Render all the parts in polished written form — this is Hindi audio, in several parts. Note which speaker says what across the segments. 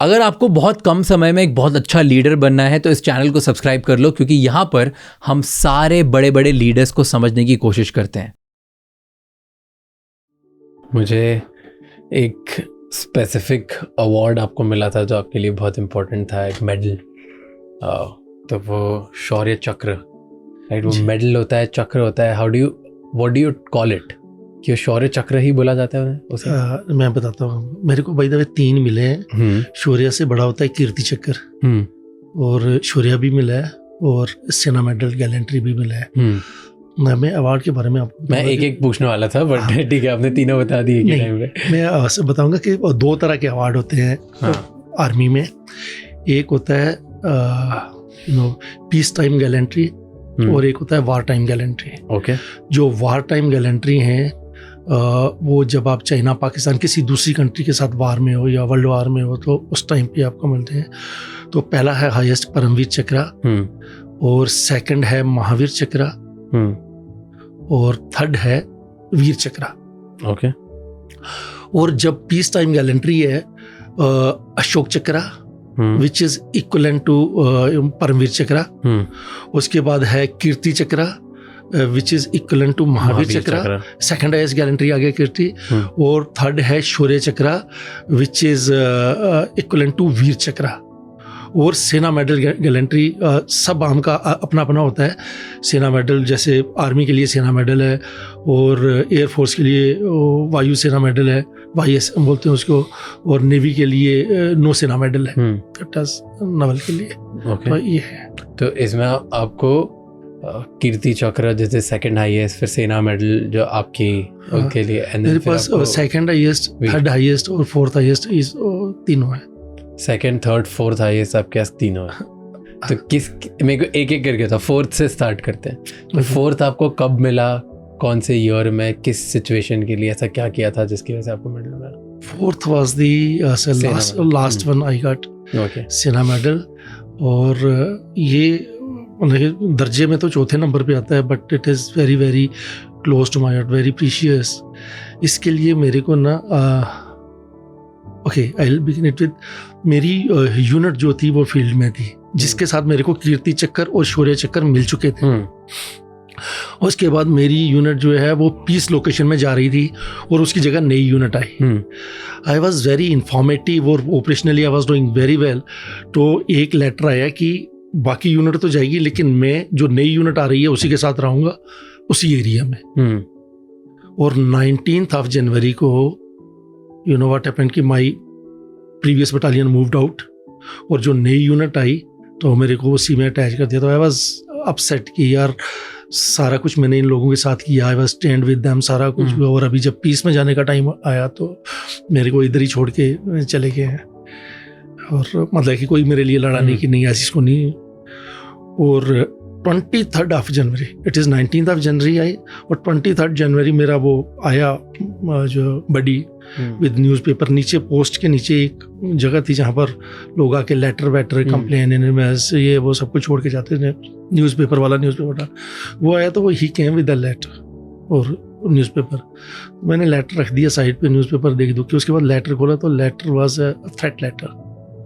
Speaker 1: अगर आपको बहुत कम समय में एक बहुत अच्छा लीडर बनना है तो इस चैनल को सब्सक्राइब कर लो, क्योंकि यहाँ पर हम सारे बड़े बड़े लीडर्स को समझने की कोशिश करते हैं। मुझे एक स्पेसिफिक अवार्ड आपको मिला था जो आपके लिए बहुत इम्पोर्टेंट था, एक मेडल। तो वो शौर्य चक्र, राइट? वो मेडल होता है, चक्र होता है। What do you call it? कि शौर्य चक्र ही बोला जाता है उसे?
Speaker 2: मैं बताता हूँ, मेरे को बाय द वे 3 मिले हैं। शौर्य से बड़ा होता है कीर्ति चक्र, और शौर्य भी मिला है, और सेना मेडल गैलेंट्री भी मिला है। मैं अवार्ड के बारे में आपको
Speaker 1: मैं एक पूछने वाला था, बट ठीक है, आपने तीनों बता दिए कि टाइम पे।
Speaker 2: मैं बताऊंगा कि 2 तरह के अवार्ड होते हैं आर्मी में। एक होता है पीस टाइम गैलेंट्री, और एक होता है वार टाइम गैलेंट्री।
Speaker 1: ओके।
Speaker 2: जो वार टाइम गैलेंट्री हैं वो जब आप चाइना पाकिस्तान किसी दूसरी कंट्री के साथ वार में हो या वर्ल्ड वार में हो तो उस टाइम पे आपको मिलते हैं। तो पहला है हाईएस्ट परमवीर चक्र, और सेकंड है महावीर चक्र, और थर्ड है वीर चक्र।
Speaker 1: ओके।
Speaker 2: और जब पीस टाइम गैलेंट्री है Ashok Chakra, which is equivalent to Paramvir Chakra. उसके बाद है Kirti Chakra, which is equivalent to Mahavir Chakra. Second highest gallantry आ गया कीर्ति। और थर्ड है शौर्य चक्र, विच इज इक्वलेंट टू वीर चक्र। और सेना मेडल गैलेंट्री सब आम का अपना अपना होता है। सेना मेडल जैसे आर्मी के लिए सेना मेडल है, और एयरफोर्स के लिए वायु सेना मेडल है, वाईएस बोलते हैं उसको, और नेवी के लिए नौसेना मेडल है, नवल के लिए। तो ये है।
Speaker 1: तो इसमें आपको कीर्ति चक्र जैसे सेकंड हाईएस्ट, फिर सेना मेडल जो आपकी उनके लिए,
Speaker 2: मेरे पास सेकंड हाईएस्ट, थर्ड हाईएस्ट और फोर्थ हाईएस्ट तीनों है।
Speaker 1: सेकंड, थर्ड, फोर्थ हाईएस्ट आपके पास तीनों है। तो मेरे को एक एक करके था, फोर्थ से स्टार्ट करते हैं। तो फोर्थ आपको कब मिला, कौन से ईयर में, किस सिचुएशन के लिए, ऐसा क्या किया था जिसकी वजह से आपको मेडल मिला?
Speaker 2: Fourth was the last one I got सेना मेडल। और ये दर्जे में तो चौथे नंबर पे आता है, but it is very very close to my heart, very precious. इसके लिए मेरे को ना okay, I will begin it with मेरी यूनिट जो थी वो फील्ड में थी, जिसके साथ मेरे को कीर्ति चक्कर और शौर्य चक्कर मिल चुके थे। उसके बाद मेरी यूनिट जो है वो पीस लोकेशन में जा रही थी, और उसकी जगह नई यूनिट आई। आई वॉज वेरी इंफॉर्मेटिव, और operationally I was doing very well. तो एक लेटर आया कि बाकी यूनिट तो जाएगी, लेकिन मैं जो नई यूनिट आ रही है उसी के साथ रहूँगा उसी एरिया में। और 19 जनवरी को यू नो व्हाट हैपेंड कि my previous battalion moved out, और जो नई यूनिट आई तो मेरे को उसी में अटैच कर दिया। तो आई वॉज अपसेट कि यार सारा कुछ मैंने इन लोगों के साथ किया, I was stand with them, सारा कुछ। और अभी जब पीस में जाने का टाइम आया तो मेरे को इधर ही छोड़ के चले गए हैं, और मतलब कि कोई मेरे लिए लड़ाने की नहीं, ऐसी को नहीं। और 23 जनवरी, इट इज़ 19 जनवरी आई, और 23 जनवरी मेरा वो आया जो बडी विद न्यूज़पेपर। नीचे पोस्ट के नीचे एक जगह थी जहाँ पर लोग आके लेटर वेटर कंप्लेन ये वो सब कुछ छोड़ के जाते थे। न्यूज़पेपर वाला न्यूज़पेपर वो आया, तो वो ही केम विद द लेटर और न्यूज़पेपर। मैंने लेटर रख दिया साइड पे, न्यूज़पेपर देख दूँ कि। उसके बाद लेटर खोला तो letter was a threat letter.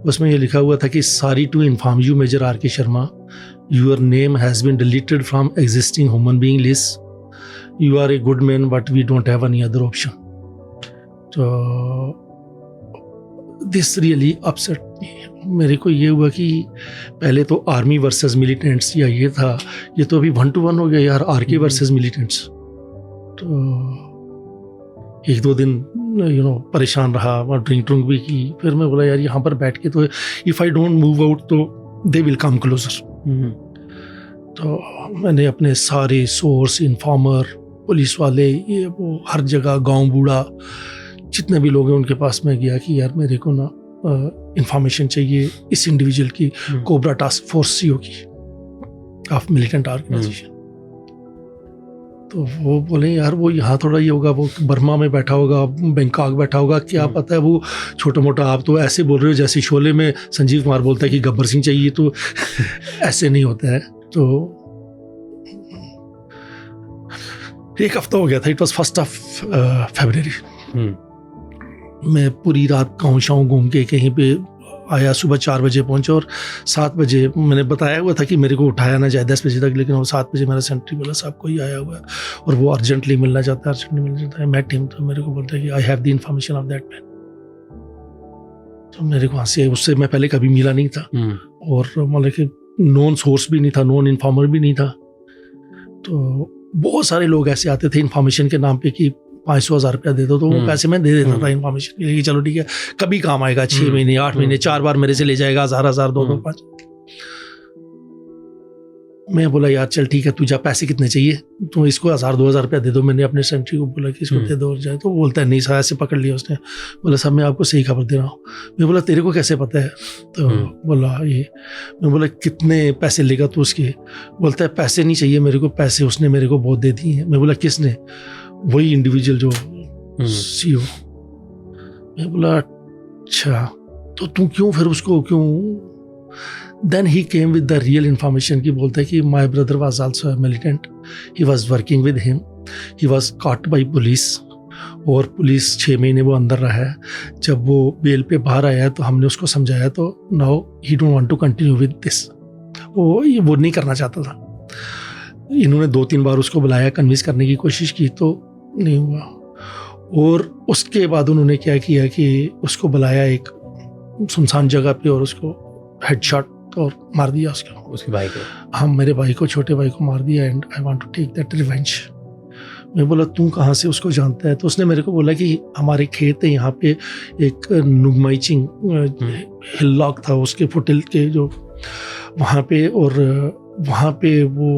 Speaker 2: उसमें ये लिखा हुआ था कि sorry to inform you major R K Sharma, your name has been deleted from existing human being list. You are a good man but we don't have any other option. तो दिस रियली अपसेट मी। मेरे को ये हुआ कि पहले तो आर्मी वर्सेस मिलिटेंट्स या ये था, ये तो अभी 1-to-1 हो गया यार, आरके वर्सेस मिलिटेंट्स। तो 1-2 दिन परेशान रहा, और ड्रिंक भी की। फिर मैं बोला यार यहाँ पर बैठ के तो if I don't move out तो दे विल कम क्लोजर। तो मैंने अपने सारे सोर्स, इन्फॉर्मर, पुलिस वाले, ये वो हर जगह, गांव बूढ़ा, जितने भी लोग हैं उनके पास में गया कि यार मेरे को ना इंफॉर्मेशन चाहिए इस इंडिविजुअल की, कोबरा टास्क फोर्स सीओ की ऑफ मिलिटेंट ऑर्गेनाइजेशन। तो वो बोले यार वो यहाँ थोड़ा ये होगा, वो बर्मा में बैठा होगा, बैंकॉक बैठा होगा, क्या पता है। वो छोटा मोटा, आप तो ऐसे बोल रहे हो जैसे शोले में संजीव कुमार बोलता है कि गब्बर सिंह चाहिए, तो ऐसे नहीं होता है। तो 1 हफ्ता हो गया था, इट वॉज 1 फरवरी। मैं पूरी रात गाँव शाँव घूम के कहीं पे आया, सुबह 4 बजे पहुंचा और 7 बजे मैंने बताया हुआ था कि मेरे को उठाया ना जाए 10 बजे तक, लेकिन वो 7 बजे मेरा सेंट्री बोला साहब कोई आया हुआ है और वो अर्जेंटली मिलना चाहता है, अर्जेंटली मिलना चाहता है। मैं टीम तो मेरे को बोलता है कि I have the information of that man. तो मेरे को हंसी आई, उससे मैं पहले कभी मिला नहीं था और मतलब कि नॉन सोर्स भी नहीं था, नॉन इन्फॉर्मर भी नहीं था। तो बहुत सारे लोग ऐसे आते थे इन्फॉर्मेशन के नाम पे कि 500-1000 रुपया दे दो, तो वो पैसे मैं दे देता था इन्फॉर्मेशन के लिए कि चलो ठीक है कभी काम आएगा, 6 महीने 8 महीने 4 बार मेरे से ले जाएगा 1000 2 5। मैं बोला यार चल ठीक है, तू जा, पैसे कितने चाहिए, तो इसको 1000-2000 रुपया दे दो। मैंने अपने सेंट्री को बोला कि इसको दे दो और जाए। तो बोलता है नहीं सर, ऐसे पकड़ लिया उसने। बोला साहब मैं आपको सही खबर दे रहा हूँ। मैं बोला तेरे को कैसे पता है? तो बोला ये। मैं बोला कितने पैसे लेगा तू उसके? बोलता है पैसे नहीं चाहिए मेरे को, पैसे उसने मेरे को बहुत दे दिए हैं। मैं बोला किसने? वही इंडिविजुअल जो CEO। मैं बोला अच्छा, तो तू क्यों फिर उसको क्यों? Then he came with the real information कि बोलता है कि my brother was also a militant, he was working with him, he was caught by police और पुलिस 6 महीने वो अंदर रहा है। जब वो बेल पे बाहर आया तो हमने उसको समझाया, तो now he don't want to continue with this, वो नहीं करना चाहता था। इन्होंने 2-3 बार उसको बुलाया, कन्विंस करने की कोशिश की तो नहीं हुआ। और उसके बाद उन्होंने क्या किया कि उसको बुलाया एक सुनसान जगह पे और उसको हेडशॉट और मार दिया उसके भाई को। हाँ, मेरे भाई को, छोटे भाई को मार दिया। And I want to take that revenge. मैं बोला तू कहाँ से उसको जानता है? तो उसने मेरे को बोला कि हमारे खेत है यहाँ पे, एक नुगमाइचिंग हिल था उसके फुटिल के जो वहाँ पे, और वहाँ पे वो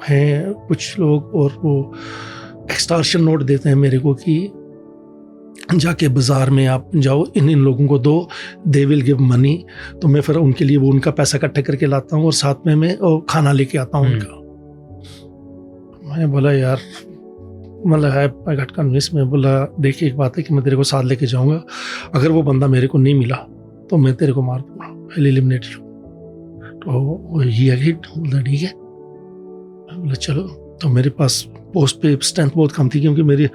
Speaker 2: हैं कुछ लोग और वो एक्सटॉर्शन नोट देते हैं मेरे को कि जाके बाजार में आप जाओ, इन लोगों को दो, दे विल गिव मनी। तो मैं फिर उनके लिए वो उनका पैसा इकट्ठा करके लाता हूँ और साथ में मैं खाना लेके आता हूँ उनका। मैं बोला यार मतलब है, आई गॉट कन्विंस। मैं बोला देखिए एक बात है कि मैं तेरे को साथ लेके जाऊँगा, अगर वो बंदा मेरे को नहीं मिला तो मैं तेरे को मार दूँगा, आई विल एलिमिनेट यू। तो ये एग्रीड, बोला ठीक है। बोला चलो। तो मेरे पास पोस्ट पे स्ट्रेंथ बहुत कम थी क्योंकि मेरी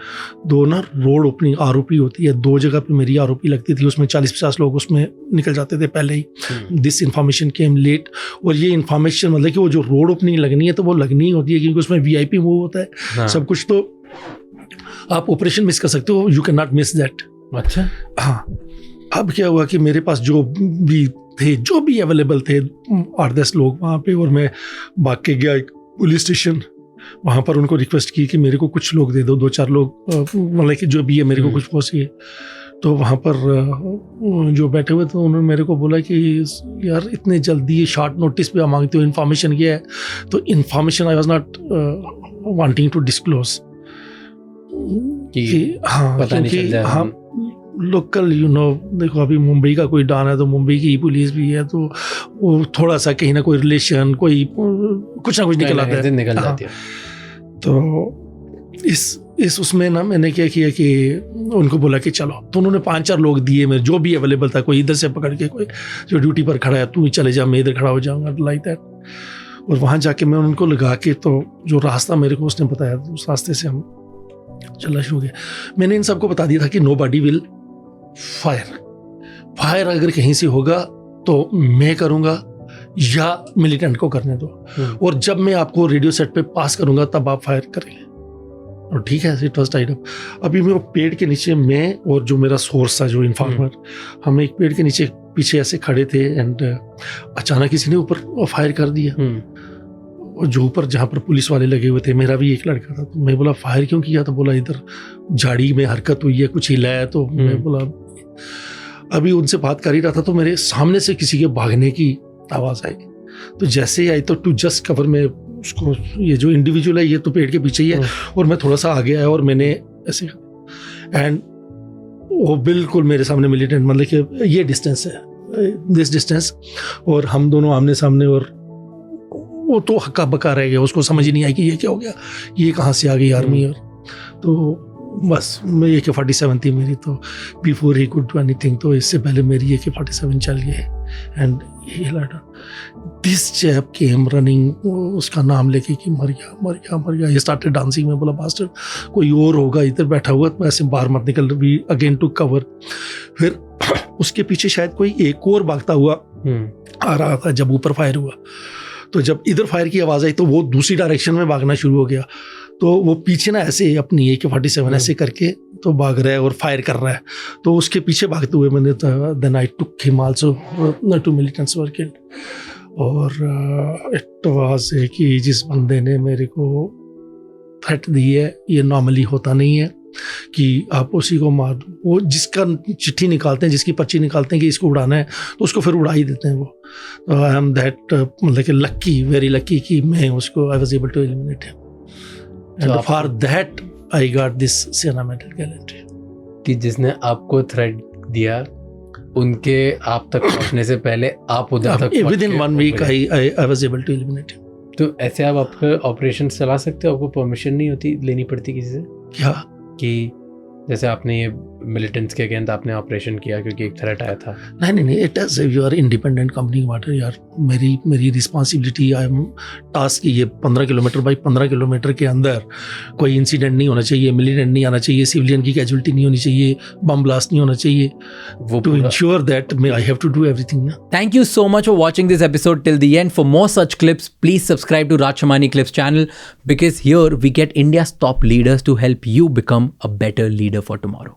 Speaker 2: 2 ना रोड ओपनिंग आरओपी होती है, 2 जगह पे मेरी आरओपी लगती थी, उसमें 40-50 लोग उसमें निकल जाते थे पहले ही। This information came late. और ये इन्फॉर्मेशन मतलब कि वो जो रोड ओपनिंग लगनी है तो वो लगनी होती है क्योंकि उसमें VIP मूव होता है। हाँ। सब कुछ, तो आप ऑपरेशन मिस कर सकते हो, you can not miss that. अच्छा हाँ। अब क्या हुआ कि मेरे पास जो भी अवेलेबल थे 8-10 लोग वहाँ पे, और मैं भाग के गया एक पुलिस स्टेशन। वहाँ पर उनको रिक्वेस्ट की कि मेरे को कुछ लोग दे दो, 2-4 लोग, मतलब कि जो भी है मेरे को कुछ पहुँचिए। तो वहाँ पर जो बैठे हुए थे उन्होंने मेरे को बोला कि यार इतने जल्दी शॉर्ट नोटिस पे मांगते हो, इन्फॉर्मेशन क्या है? तो information I was not wanting to disclose कि हाँ, पता नहीं चल जाए। हाँ, लोकल देखो अभी मुंबई का कोई डॉन है तो मुंबई की पुलिस भी है, तो वो थोड़ा सा कहीं ना कोई रिलेशन, कोई कुछ ना कुछ निकल आता है, निकल जाती है। तो इस उसमें ना मैंने क्या किया कि उनको बोला कि चलो। तो उन्होंने 5-4 लोग दिए मेरे, जो भी अवेलेबल था, कोई इधर से पकड़ के, कोई जो ड्यूटी पर खड़ा है तू चले जा, मैं इधर खड़ा हो जाऊंगा, लाइक दैट। और वहाँ जाके मैं उनको लगा के, तो जो रास्ता मेरे को उसने बताया उस रास्ते से हम चलना शुरू किया। मैंने इन सबको बता दिया था कि नोबडी विल फायर अगर कहीं से होगा तो मैं करूंगा या मिलिटेंट को करने दो, और जब मैं आपको रेडियो सेट पे पास करूंगा तब आप फायर करेंगे। और ठीक है, इट वाज टाइड अप। अभी मैं पेड़ के नीचे, मैं और जो मेरा सोर्स था, जो इन्फॉर्मर, हम एक पेड़ के नीचे पीछे ऐसे खड़े थे एंड अचानक किसी ने ऊपर फायर कर दिया। और जो ऊपर जहाँ पर पुलिस वाले लगे हुए थे, मेरा भी एक लड़का था। तो मैं बोला फायर क्यों किया? तो बोला इधर झाड़ी में हरकत हुई है, कुछ हिला है। तो मैं बोला अभी उनसे बात कर ही रहा था तो मेरे सामने से किसी के भागने की आवाज आई। तो जैसे ही आई तो टू जस्ट कवर में उसको, ये जो इंडिविजुअल है ये तो पेड़ के पीछे ही है, और मैं थोड़ा सा आगे आया और मैंने ऐसे, एंड वो बिल्कुल मेरे सामने मिलिटेंट, मतलब कि ये डिस्टेंस है, दिस डिस्टेंस, और हम दोनों आमने सामने। और वो तो हक्का बक्का रह गया, उसको समझ ही नहीं आई कि ये क्या हो गया, ये कहाँ से आ गई आर्मी। और तो बस मैं AK-47 थी मेरी, तो before he could do anything, तो इससे पहले मेरी AK-47 चल गई। एंड ही लड़ा, दिस चैप केम रनिंग, उसका नाम लेके कि मर गया। ये स्टार्टेड डांसिंग। में बोला बास्टर्ड कोई और होगा इधर बैठा हुआ, तो ऐसे बाहर मत निकल। We again to cover. फिर उसके पीछे शायद कोई एक और भागता हुआ आ रहा था जब ऊपर फायर हुआ। तो जब इधर फायर की आवाज़ आई तो वो दूसरी डायरेक्शन में भागना शुरू हो गया। तो वो पीछे ना ऐसे अपनी AK-47 ऐसे करके तो भाग रहा है और फायर कर रहा है। तो उसके पीछे भागते हुए मैंने then I took him also, 2 militants were killed. और इट वाज कि जिस बंदे ने मेरे को थ्रेट दी है, ये नॉर्मली होता नहीं है कि आप उसी को मार दो। वो जिसका चिट्ठी निकालते हैं, जिसकी पर्ची निकालते हैं कि इसको उड़ाना है, तो उसको फिर उड़ा ही देते हैं वो। तो आई एम दैट मतलब कि लक्की, वेरी लक्की कि मैं उसको I was able to eliminate him, and for that I got this Sena Medal gallantry.
Speaker 1: कि जिसने आपको थ्रेट दिया, उनके आप तक पहुंचने से पहले आप उधर तक
Speaker 2: within 1 week I was able to eliminate him.
Speaker 1: तो ऐसे आप ऑपरेशन चला सकते हो? आपको परमिशन नहीं होती, लेनी पड़ती किसी से?
Speaker 2: क्या
Speaker 1: कि जैसे आपने ये मिलिटेंट्स के अगेंस्ट आपने ऑपरेशन किया क्योंकि एक थ्रेट आया था?
Speaker 2: नहीं, it is you are independent company matter यार। मेरी रिस्पॉन्सिबिलिटी, आई एम टास्क कि ये 15 किलोमीटर बाई 15 किलोमीटर के अंदर कोई इंसिडेंट नहीं होना चाहिए, मिलिटेंट नहीं आना चाहिए, सिविलियन की कैजुअलिटी नहीं होनी चाहिए, बम ब्लास्ट नहीं होना चाहिए,
Speaker 1: वो
Speaker 2: to ensure that I have to do everything.
Speaker 3: Thank you so much for watching this episode till the end. For more such clips, please subscribe to Raj Shamani Clips channel, because here we get India's top leaders to help you become a better leader for tomorrow.